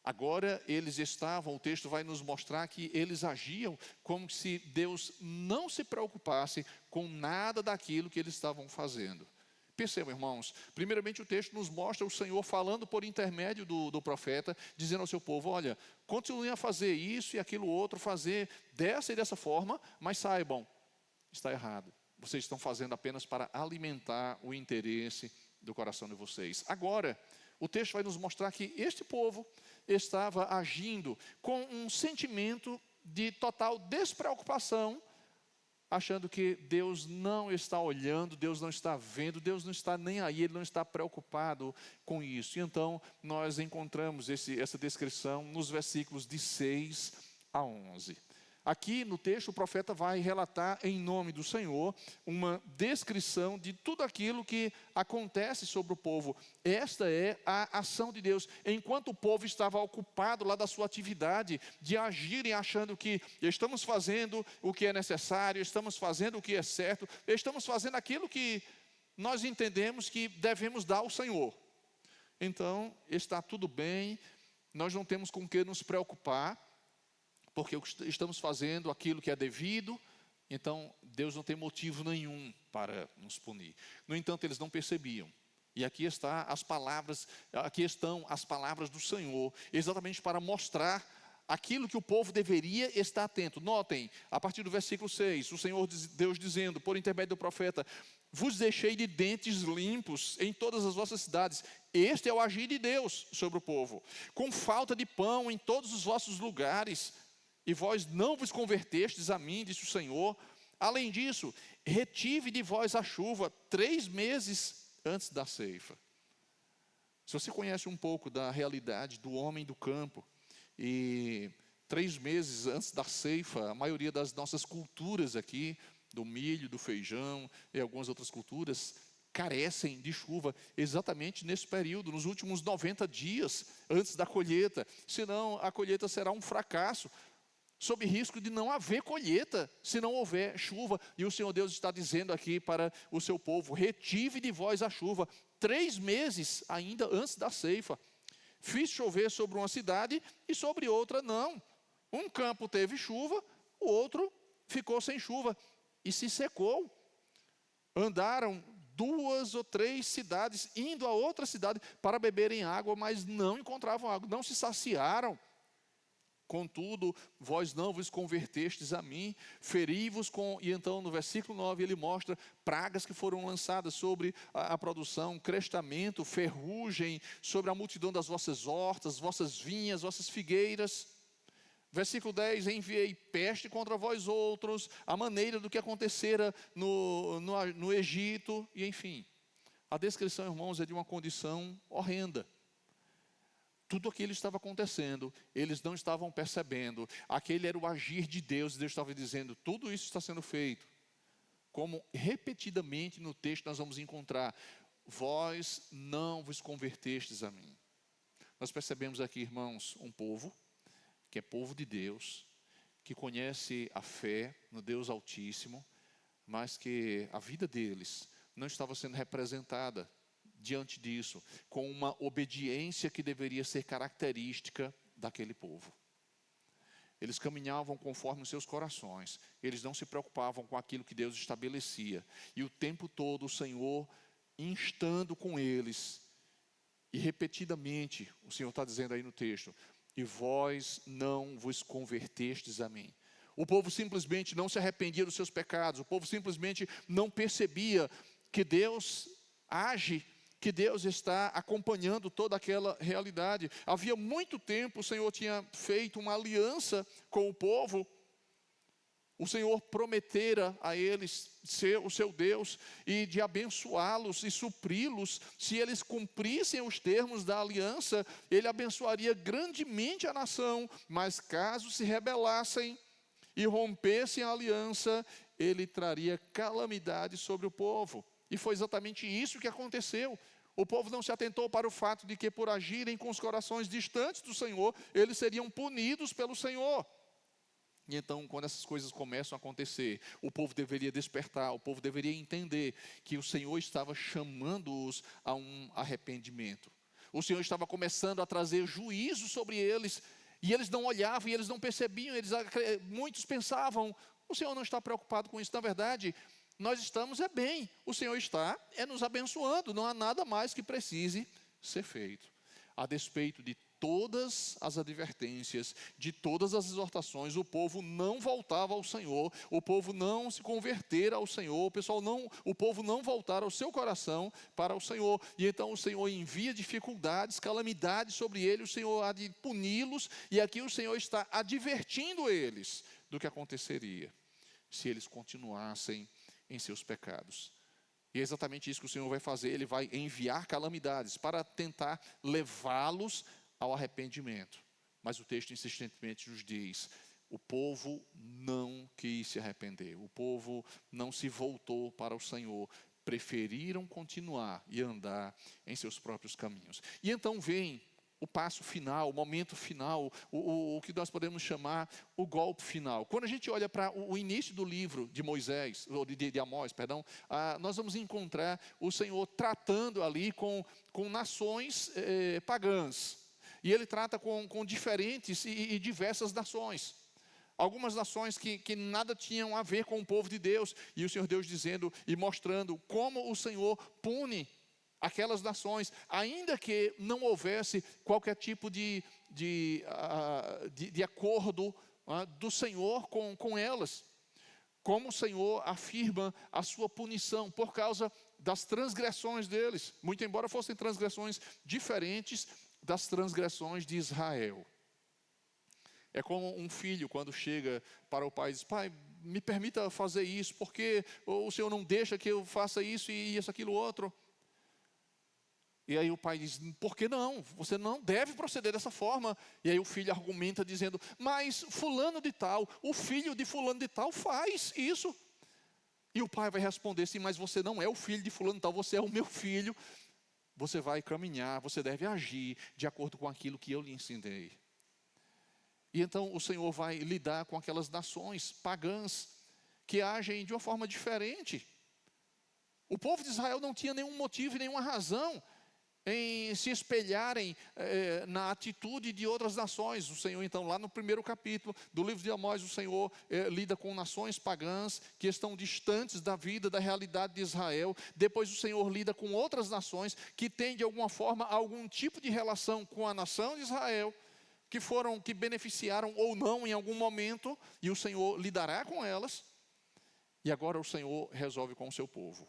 Agora eles estavam, o texto vai nos mostrar que eles agiam como se Deus não se preocupasse com nada daquilo que eles estavam fazendo. Percebam, irmãos, primeiramente o texto nos mostra o Senhor falando por intermédio do profeta, dizendo ao seu povo: olha, continuem a fazer isso e aquilo outro, fazer dessa e dessa forma, mas saibam, está errado. Vocês estão fazendo apenas para alimentar o interesse do coração de vocês. Agora, o texto vai nos mostrar que este povo estava agindo com um sentimento de total despreocupação, achando que Deus não está olhando, Deus não está vendo, Deus não está nem aí, Ele não está preocupado com isso. E então nós encontramos essa descrição nos versículos de 6 a 11. Aqui no texto o profeta vai relatar em nome do Senhor uma descrição de tudo aquilo que acontece sobre o povo. Esta é a ação de Deus. Enquanto o povo estava ocupado lá da sua atividade, de agirem achando que estamos fazendo o que é necessário, estamos fazendo o que é certo, estamos fazendo aquilo que nós entendemos que devemos dar ao Senhor. Então, está tudo bem, nós não temos com o que nos preocupar, porque estamos fazendo aquilo que é devido, então Deus não tem motivo nenhum para nos punir. No entanto, eles não percebiam. E aqui estão as palavras do Senhor, exatamente para mostrar aquilo que o povo deveria estar atento. Notem, a partir do versículo 6, o Senhor Deus dizendo, por intermédio do profeta: vos deixei de dentes limpos em todas as vossas cidades. Este é o agir de Deus sobre o povo. Com falta de pão em todos os vossos lugares, e vós não vos convertestes a mim, disse o Senhor. Além disso, retive de vós a chuva 3 meses antes da ceifa. Se você conhece um pouco da realidade do homem do campo, e 3 meses antes da ceifa, a maioria das nossas culturas aqui, do milho, do feijão e algumas outras culturas, carecem de chuva exatamente nesse período, nos últimos 90 dias antes da colheita. Senão a colheita será um fracasso, sob risco de não haver colheita, se não houver chuva. E o Senhor Deus está dizendo aqui para o seu povo: retive de vós a chuva 3 meses ainda antes da ceifa. Fiz chover sobre uma cidade e sobre outra não. Um campo teve chuva, o outro ficou sem chuva e se secou. Andaram 2 ou 3 cidades, indo a outra cidade para beberem água, mas não encontravam água, não se saciaram. Contudo, vós não vos convertestes a mim, feri-vos com... E então no versículo 9 ele mostra pragas que foram lançadas sobre a produção, crestamento, ferrugem, sobre a multidão das vossas hortas, vossas vinhas, vossas figueiras. Versículo 10, enviei peste contra vós outros, a maneira do que acontecera no Egito, e enfim. A descrição, irmãos, é de uma condição horrenda. Tudo aquilo estava acontecendo, eles não estavam percebendo. Aquele era o agir de Deus, e Deus estava dizendo: tudo isso está sendo feito. Como repetidamente no texto nós vamos encontrar: vós não vos convertestes a mim. Nós percebemos aqui, irmãos, um povo, que é povo de Deus, que conhece a fé no Deus Altíssimo, mas que a vida deles não estava sendo representada diante disso, com uma obediência que deveria ser característica daquele povo. Eles caminhavam conforme os seus corações, eles não se preocupavam com aquilo que Deus estabelecia, e o tempo todo o Senhor instando com eles, e repetidamente, o Senhor está dizendo aí no texto: e vós não vos convertestes a mim. O povo simplesmente não se arrependia dos seus pecados, o povo simplesmente não percebia que Deus age, que Deus está acompanhando toda aquela realidade. Havia muito tempo o Senhor tinha feito uma aliança com o povo. O Senhor prometera a eles ser o seu Deus e de abençoá-los e supri-los. Se eles cumprissem os termos da aliança, Ele abençoaria grandemente a nação. Mas caso se rebelassem, e rompessem a aliança, ele traria calamidade sobre o povo. E foi exatamente isso que aconteceu. O povo não se atentou para o fato de que, por agirem com os corações distantes do Senhor, eles seriam punidos pelo Senhor. E então, quando essas coisas começam a acontecer, o povo deveria despertar, o povo deveria entender que o Senhor estava chamando-os a um arrependimento. O Senhor estava começando a trazer juízo sobre eles, e eles não olhavam, e eles não percebiam, muitos pensavam, o Senhor não está preocupado com isso. Na verdade, nós estamos bem, o Senhor está nos abençoando, não há nada mais que precise ser feito. A despeito de todas as advertências, de todas as exortações, o povo não voltava ao Senhor, o povo não se convertera ao Senhor, o povo não voltara o seu coração para o Senhor. E então o Senhor envia dificuldades, calamidades sobre eles, o Senhor há de puni-los, e aqui o Senhor está advertindo eles do que aconteceria se eles continuassem em seus pecados. E é exatamente isso que o Senhor vai fazer. Ele vai enviar calamidades para tentar levá-los ao arrependimento. Mas o texto insistentemente nos diz: o povo não quis se arrepender, o povo não se voltou para o Senhor, preferiram continuar e andar em seus próprios caminhos. E então vem o passo final, o momento final, o que nós podemos chamar o golpe final. Quando a gente olha para o início do livro de Moisés, ou de Amós, perdão, nós vamos encontrar o Senhor tratando ali com nações pagãs. E ele trata com diferentes e diversas nações. Algumas nações que nada tinham a ver com o povo de Deus. E o Senhor Deus dizendo e mostrando como o Senhor pune aquelas nações, ainda que não houvesse qualquer tipo de acordo do Senhor com elas. Como o Senhor afirma a sua punição por causa das transgressões deles, muito embora fossem transgressões diferentes das transgressões de Israel. É como um filho quando chega para o pai e diz: pai, me permita fazer isso, porque o Senhor não deixa que eu faça isso e isso, aquilo, outro. E aí o pai diz: por que não? Você não deve proceder dessa forma. E aí o filho argumenta dizendo: mas fulano de tal, o filho de fulano de tal faz isso. E o pai vai responder: sim, mas você não é o filho de fulano de tal, você é o meu filho. Você vai caminhar, você deve agir de acordo com aquilo que eu lhe ensinei. E então o Senhor vai lidar com aquelas nações pagãs que agem de uma forma diferente. O povo de Israel não tinha nenhum motivo e nenhuma razão em se espelharem na atitude de outras nações. O Senhor, então, lá no primeiro capítulo do livro de Amós, o Senhor lida com nações pagãs que estão distantes da vida, da realidade de Israel. Depois o Senhor lida com outras nações que têm, de alguma forma, algum tipo de relação com a nação de Israel, que beneficiaram ou não em algum momento, e o Senhor lidará com elas. E agora o Senhor resolve com o seu povo.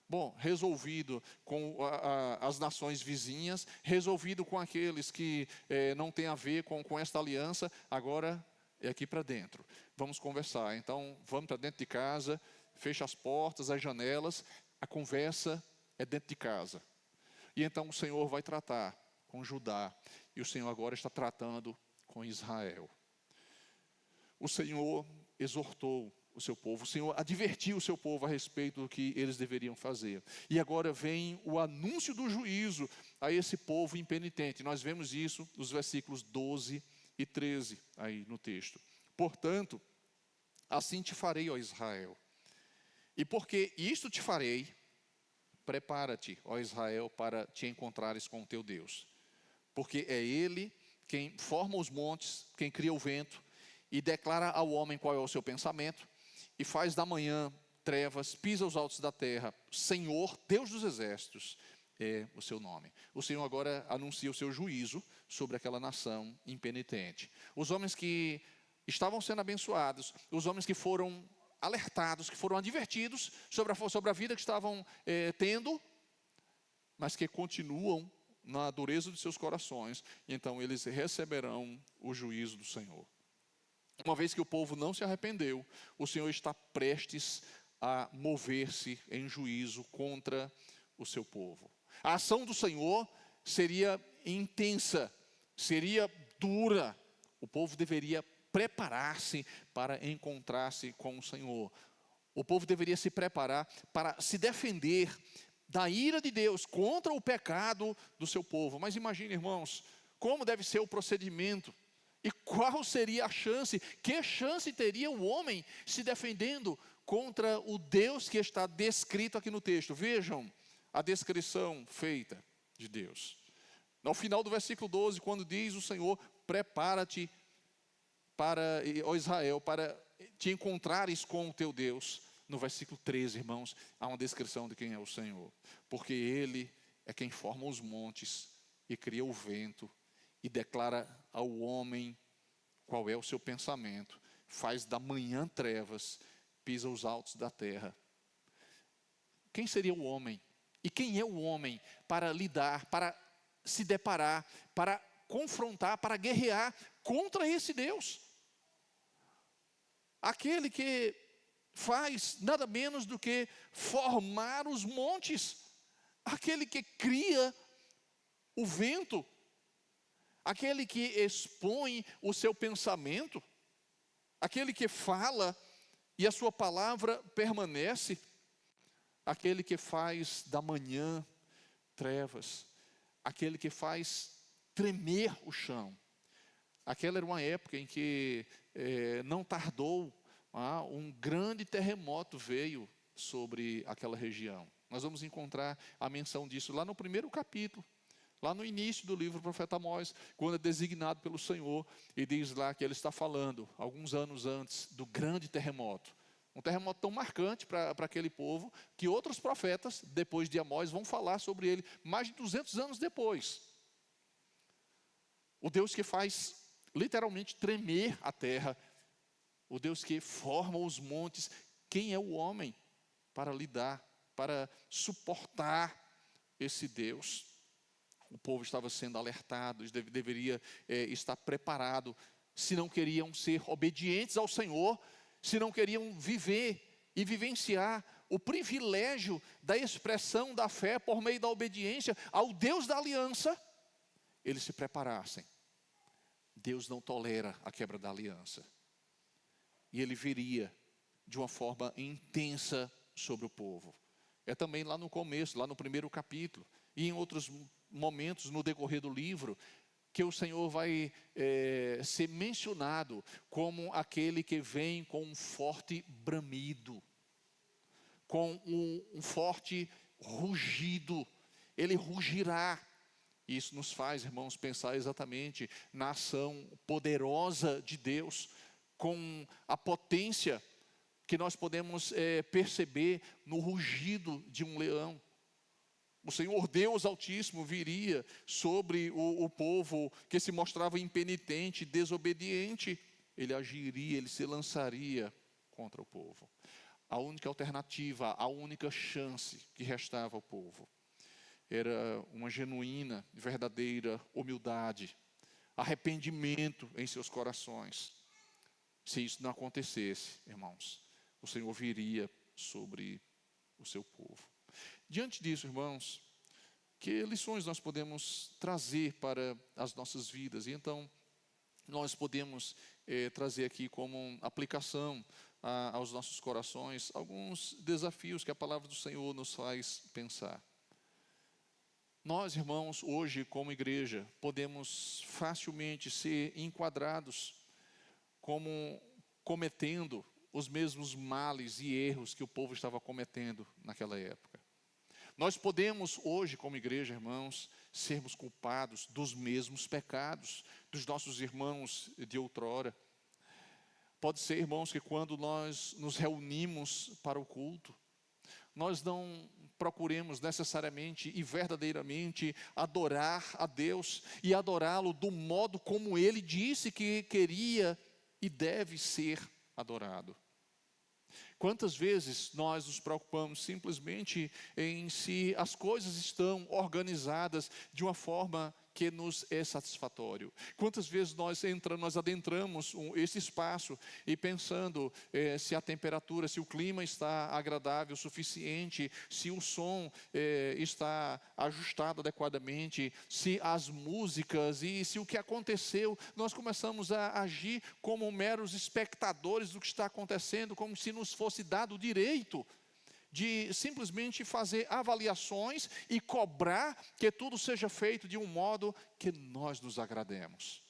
Bom, resolvido com as nações vizinhas, resolvido com aqueles que não têm a ver com esta aliança, agora é aqui para dentro. Vamos conversar. Então, vamos para dentro de casa, fecha as portas, as janelas, a conversa é dentro de casa. E então o Senhor vai tratar com Judá, e o Senhor agora está tratando com Israel. O Senhor exortou o seu povo, o Senhor advertiu o seu povo a respeito do que eles deveriam fazer. E agora vem o anúncio do juízo a esse povo impenitente. Nós vemos isso nos versículos 12 e 13 aí no texto. Portanto, assim te farei, ó Israel. E porque isto te farei, prepara-te, ó Israel, para te encontrares com o teu Deus. Porque é Ele quem forma os montes, quem cria o vento, e declara ao homem qual é o seu pensamento, e faz da manhã trevas, pisa os altos da terra. Senhor, Deus dos exércitos, é o seu nome. O Senhor agora anuncia o seu juízo sobre aquela nação impenitente. Os homens que estavam sendo abençoados, os homens que foram alertados, que foram advertidos sobre a vida que estavam tendo, mas que continuam na dureza de seus corações, e então eles receberão o juízo do Senhor. Uma vez que o povo não se arrependeu, o Senhor está prestes a mover-se em juízo contra o seu povo. A ação do Senhor seria intensa, seria dura. O povo deveria preparar-se para encontrar-se com o Senhor. O povo deveria se preparar para se defender da ira de Deus contra o pecado do seu povo. Mas imagine, irmãos, como deve ser o procedimento e qual seria a chance, que chance teria o homem se defendendo contra o Deus que está descrito aqui no texto. Vejam a descrição feita de Deus. No final do versículo 12, quando diz o Senhor, prepara-te para, ó Israel, para te encontrares com o teu Deus. No versículo 13, irmãos, há uma descrição de quem é o Senhor. Porque Ele é quem forma os montes e cria o vento e declara ao homem qual é o seu pensamento. Faz da manhã trevas, pisa os altos da terra. Quem seria o homem? E quem é o homem para lidar, para se deparar, para confrontar, para guerrear contra esse Deus? Aquele que faz nada menos do que formar os montes, aquele que cria o vento, aquele que expõe o seu pensamento, aquele que fala e a sua palavra permanece, aquele que faz da manhã trevas, aquele que faz tremer o chão. Aquela era uma época em que não tardou, um grande terremoto veio sobre aquela região. Nós vamos encontrar a menção disso lá no primeiro capítulo, lá no início do livro do profeta Amós, quando é designado pelo Senhor, e diz lá que ele está falando, alguns anos antes, do grande terremoto. Um terremoto tão marcante para aquele povo, que outros profetas, depois de Amós, vão falar sobre ele, mais de 200 anos depois. O Deus que faz literalmente tremer a terra, o Deus que forma os montes. Quem é o homem para lidar, para suportar esse Deus? O povo estava sendo alertado, deveria estar preparado. Se não queriam ser obedientes ao Senhor, se não queriam viver e vivenciar o privilégio da expressão da fé por meio da obediência ao Deus da aliança, eles se preparassem. Deus não tolera a quebra da aliança. E Ele viria de uma forma intensa sobre o povo. É também lá no começo, lá no primeiro capítulo, e em outros momentos no decorrer do livro, que o Senhor vai ser mencionado como aquele que vem com um forte bramido, com um forte rugido. Ele rugirá. Isso nos faz, irmãos, pensar exatamente na ação poderosa de Deus, com a potência que nós podemos perceber no rugido de um leão. O Senhor Deus Altíssimo viria sobre o povo que se mostrava impenitente, desobediente. Ele agiria, ele se lançaria contra o povo. A única alternativa, a única chance que restava ao povo era uma genuína, verdadeira humildade, arrependimento em seus corações. Se isso não acontecesse, irmãos, o Senhor viria sobre o seu povo. Diante disso, irmãos, que lições nós podemos trazer para as nossas vidas? E então, nós podemos trazer aqui como aplicação aos nossos corações alguns desafios que a palavra do Senhor nos faz pensar. Nós, irmãos, hoje como igreja, podemos facilmente ser enquadrados como cometendo os mesmos males e erros que o povo estava cometendo naquela época. Nós podemos hoje, como igreja, irmãos, sermos culpados dos mesmos pecados dos nossos irmãos de outrora. Pode ser, irmãos, que quando nós nos reunimos para o culto, nós não procuremos necessariamente e verdadeiramente adorar a Deus e adorá-lo do modo como Ele disse que queria e deve ser adorado. Quantas vezes nós nos preocupamos simplesmente em se as coisas estão organizadas de uma forma que nos é satisfatório. Quantas vezes nós adentramos esse espaço e pensando se a temperatura, se o clima está agradável o suficiente, se o som está ajustado adequadamente, se as músicas e se o que aconteceu, nós começamos a agir como meros espectadores do que está acontecendo, como se nos fosse dado o direito de simplesmente fazer avaliações e cobrar que tudo seja feito de um modo que nós nos agrademos.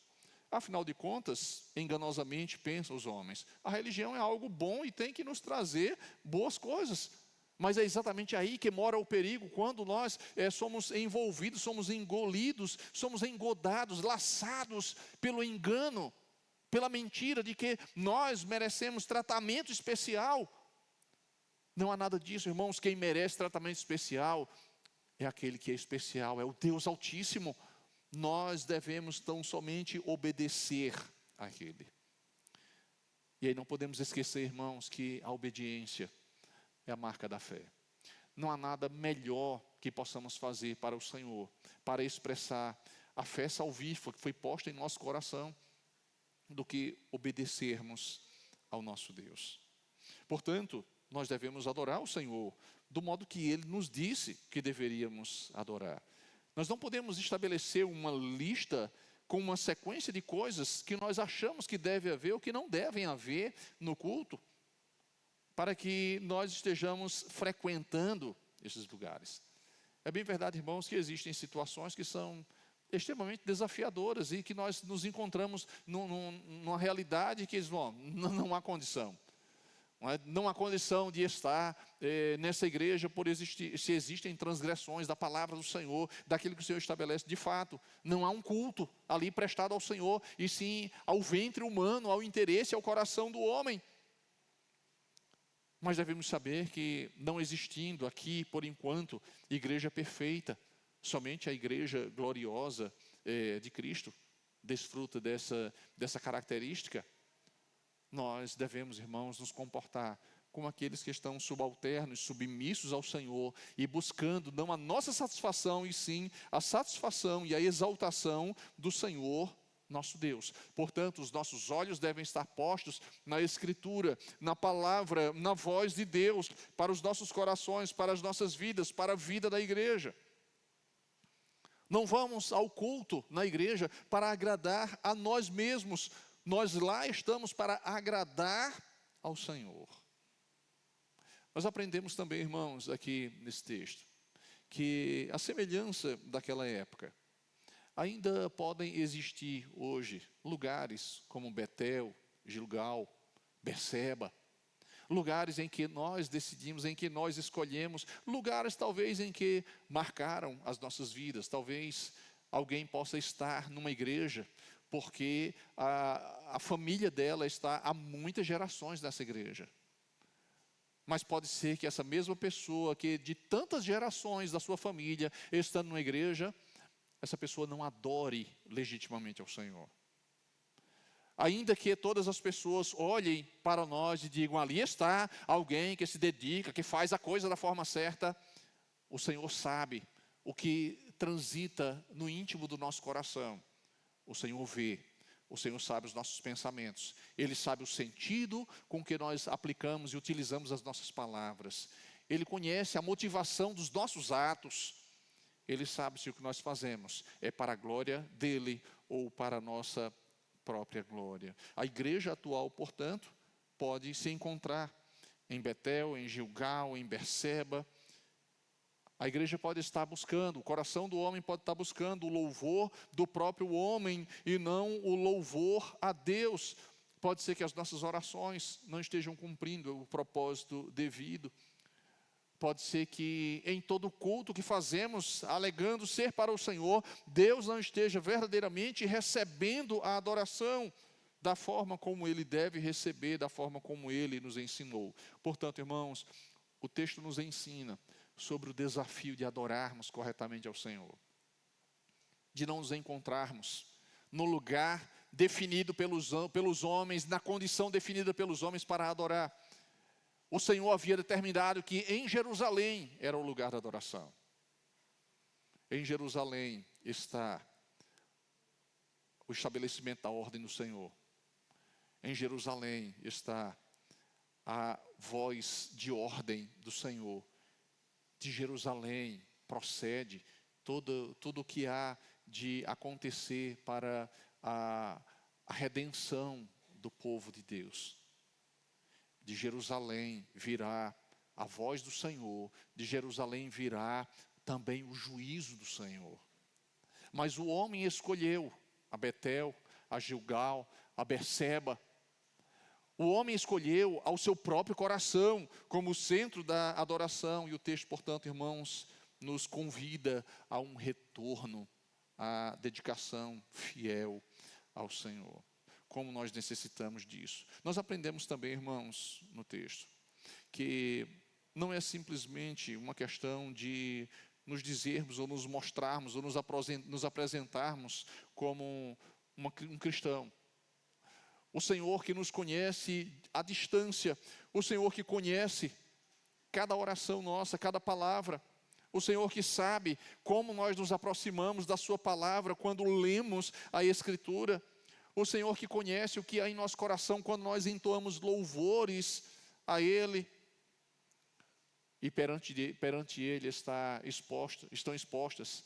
Afinal de contas, enganosamente pensam os homens, a religião é algo bom e tem que nos trazer boas coisas. Mas é exatamente aí que mora o perigo, quando nós somos envolvidos, somos engolidos, somos engodados, laçados pelo engano, pela mentira de que nós merecemos tratamento especial. Não há nada disso, irmãos. Quem merece tratamento especial é aquele que é especial, é o Deus Altíssimo. Nós devemos tão somente obedecer a Ele. E aí não podemos esquecer, irmãos, que a obediência é a marca da fé. Não há nada melhor que possamos fazer para o Senhor, para expressar a fé salvífica que foi posta em nosso coração, do que obedecermos ao nosso Deus. Portanto, nós devemos adorar o Senhor do modo que Ele nos disse que deveríamos adorar. Nós não podemos estabelecer uma lista com uma sequência de coisas que nós achamos que deve haver ou que não devem haver no culto, para que nós estejamos frequentando esses lugares. É bem verdade, irmãos, que existem situações que são extremamente desafiadoras e que nós nos encontramos numa realidade que não há condição. Não há condição de estar nessa igreja se existem transgressões da palavra do Senhor, daquilo que o Senhor estabelece. De fato, não há um culto ali prestado ao Senhor, e sim ao ventre humano, ao interesse, ao coração do homem. Mas devemos saber que não existindo aqui, por enquanto, igreja perfeita, somente a igreja gloriosa de Cristo desfruta dessa característica. Nós devemos, irmãos, nos comportar como aqueles que estão subalternos, submissos ao Senhor e buscando não a nossa satisfação, e sim a satisfação e a exaltação do Senhor, nosso Deus. Portanto, os nossos olhos devem estar postos na Escritura, na palavra, na voz de Deus, para os nossos corações, para as nossas vidas, para a vida da igreja. Não vamos ao culto na igreja para agradar a nós mesmos. Nós lá estamos para agradar ao Senhor. Nós aprendemos também, irmãos, aqui nesse texto, que a semelhança daquela época, ainda podem existir hoje lugares como Betel, Gilgal, Berseba, lugares em que nós decidimos, em que nós escolhemos, lugares talvez em que marcaram as nossas vidas. Talvez alguém possa estar numa igreja porque a família dela está há muitas gerações nessa igreja. Mas pode ser que essa mesma pessoa, que de tantas gerações da sua família, estando numa igreja, essa pessoa não adore legitimamente ao Senhor. Ainda que todas as pessoas olhem para nós e digam, ali está alguém que se dedica, que faz a coisa da forma certa, o Senhor sabe o que transita no íntimo do nosso coração. O Senhor vê, o Senhor sabe os nossos pensamentos, Ele sabe o sentido com que nós aplicamos e utilizamos as nossas palavras. Ele conhece a motivação dos nossos atos. Ele sabe se o que nós fazemos é para a glória dEle ou para a nossa própria glória. A igreja atual, portanto, pode se encontrar em Betel, em Gilgal, em Berseba. A igreja pode estar buscando, o coração do homem pode estar buscando o louvor do próprio homem e não o louvor a Deus. Pode ser que as nossas orações não estejam cumprindo o propósito devido. Pode ser que em todo culto que fazemos, alegando ser para o Senhor, Deus não esteja verdadeiramente recebendo a adoração da forma como Ele deve receber, da forma como Ele nos ensinou. Portanto, irmãos, o texto nos ensina sobre o desafio de adorarmos corretamente ao Senhor, de não nos encontrarmos no lugar definido pelos homens, na condição definida pelos homens para adorar. O Senhor havia determinado que em Jerusalém era o lugar da adoração. Em Jerusalém está o estabelecimento da ordem do Senhor. Em Jerusalém está a voz de ordem do Senhor. De Jerusalém procede tudo o que há de acontecer para a redenção do povo de Deus. De Jerusalém virá a voz do Senhor, de Jerusalém virá também o juízo do Senhor. Mas o homem escolheu a Betel, a Gilgal, a Berseba. O homem escolheu ao seu próprio coração como centro da adoração. E o texto, portanto, irmãos, nos convida a um retorno, à dedicação fiel ao Senhor. Como nós necessitamos disso. Nós aprendemos também, irmãos, no texto, que não é simplesmente uma questão de nos dizermos ou nos mostrarmos ou nos apresentarmos como um cristão. O Senhor que nos conhece à distância, o Senhor que conhece cada oração nossa, cada palavra, o Senhor que sabe como nós nos aproximamos da sua palavra quando lemos a Escritura, o Senhor que conhece o que há em nosso coração quando nós entoamos louvores a Ele. E perante Ele estão expostas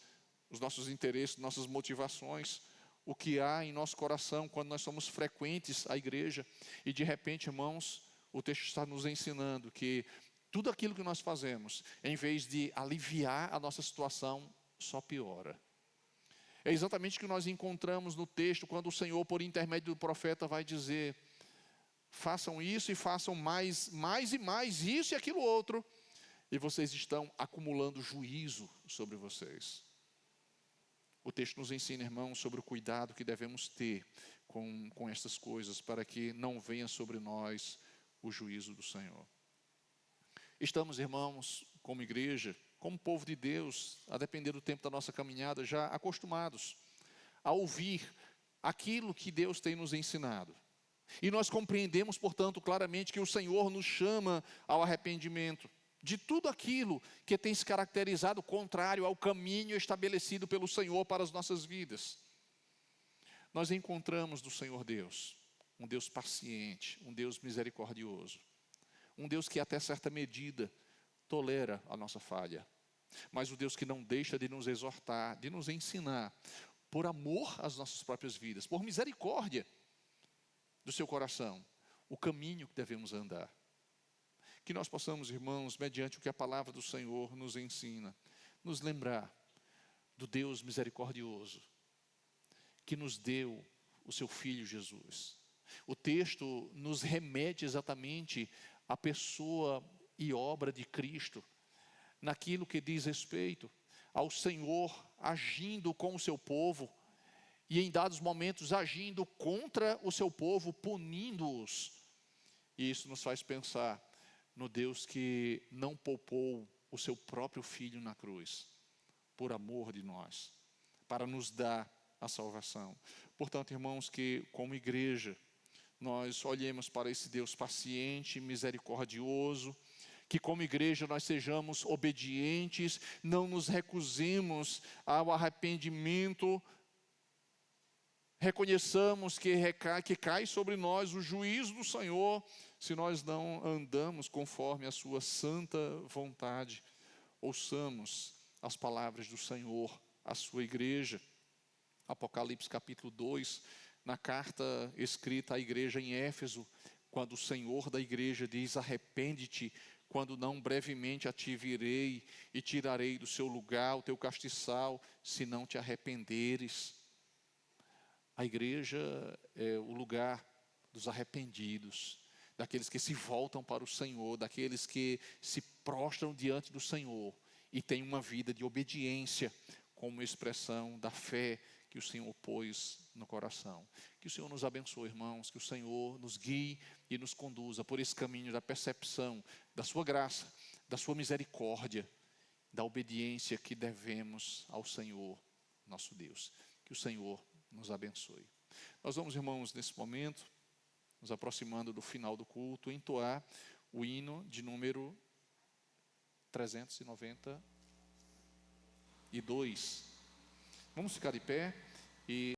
os nossos interesses, nossas motivações, o que há em nosso coração quando nós somos frequentes à igreja. E de repente, irmãos, o texto está nos ensinando que tudo aquilo que nós fazemos, em vez de aliviar a nossa situação, só piora. É exatamente o que nós encontramos no texto, quando o Senhor, por intermédio do profeta, vai dizer: façam isso e façam mais e mais, isso e aquilo outro, e vocês estão acumulando juízo sobre vocês. O texto nos ensina, irmãos, sobre o cuidado que devemos ter com estas coisas, para que não venha sobre nós o juízo do Senhor. Estamos, irmãos, como igreja, como povo de Deus, a depender do tempo da nossa caminhada, já acostumados a ouvir aquilo que Deus tem nos ensinado. E nós compreendemos, portanto, claramente que o Senhor nos chama ao arrependimento de tudo aquilo que tem se caracterizado contrário ao caminho estabelecido pelo Senhor para as nossas vidas. Nós encontramos do Senhor Deus, um Deus paciente, um Deus misericordioso, um Deus que até certa medida tolera a nossa falha, mas o Deus que não deixa de nos exortar, de nos ensinar, por amor às nossas próprias vidas, por misericórdia do seu coração, o caminho que devemos andar. Que nós possamos, irmãos, mediante o que a palavra do Senhor nos ensina, nos lembrar do Deus misericordioso, que nos deu o seu Filho Jesus. O texto nos remete exatamente à pessoa e obra de Cristo, naquilo que diz respeito ao Senhor agindo com o seu povo, e em dados momentos agindo contra o seu povo, punindo-os. E isso nos faz pensar no Deus que não poupou o seu próprio Filho na cruz, por amor de nós, para nos dar a salvação. Portanto, irmãos, que como igreja, nós olhemos para esse Deus paciente, misericordioso, que como igreja nós sejamos obedientes, não nos recusemos ao arrependimento, reconheçamos que cai sobre nós o juízo do Senhor, se nós não andamos conforme a sua santa vontade. Ouçamos as palavras do Senhor à sua igreja. Apocalipse capítulo 2, na carta escrita à igreja em Éfeso, quando o Senhor da igreja diz: arrepende-te, quando não brevemente a ti virei e tirarei do seu lugar o teu castiçal, se não te arrependeres. A igreja é o lugar dos arrependidos, daqueles que se voltam para o Senhor, daqueles que se prostram diante do Senhor e têm uma vida de obediência como expressão da fé que o Senhor pôs no coração. Que o Senhor nos abençoe, irmãos, que o Senhor nos guie e nos conduza por esse caminho da percepção da sua graça, da sua misericórdia, da obediência que devemos ao Senhor, nosso Deus. Que o Senhor nos abençoe. Nós vamos, irmãos, nesse momento, nos aproximando do final do culto, entoar o hino de número 392. Vamos ficar de pé e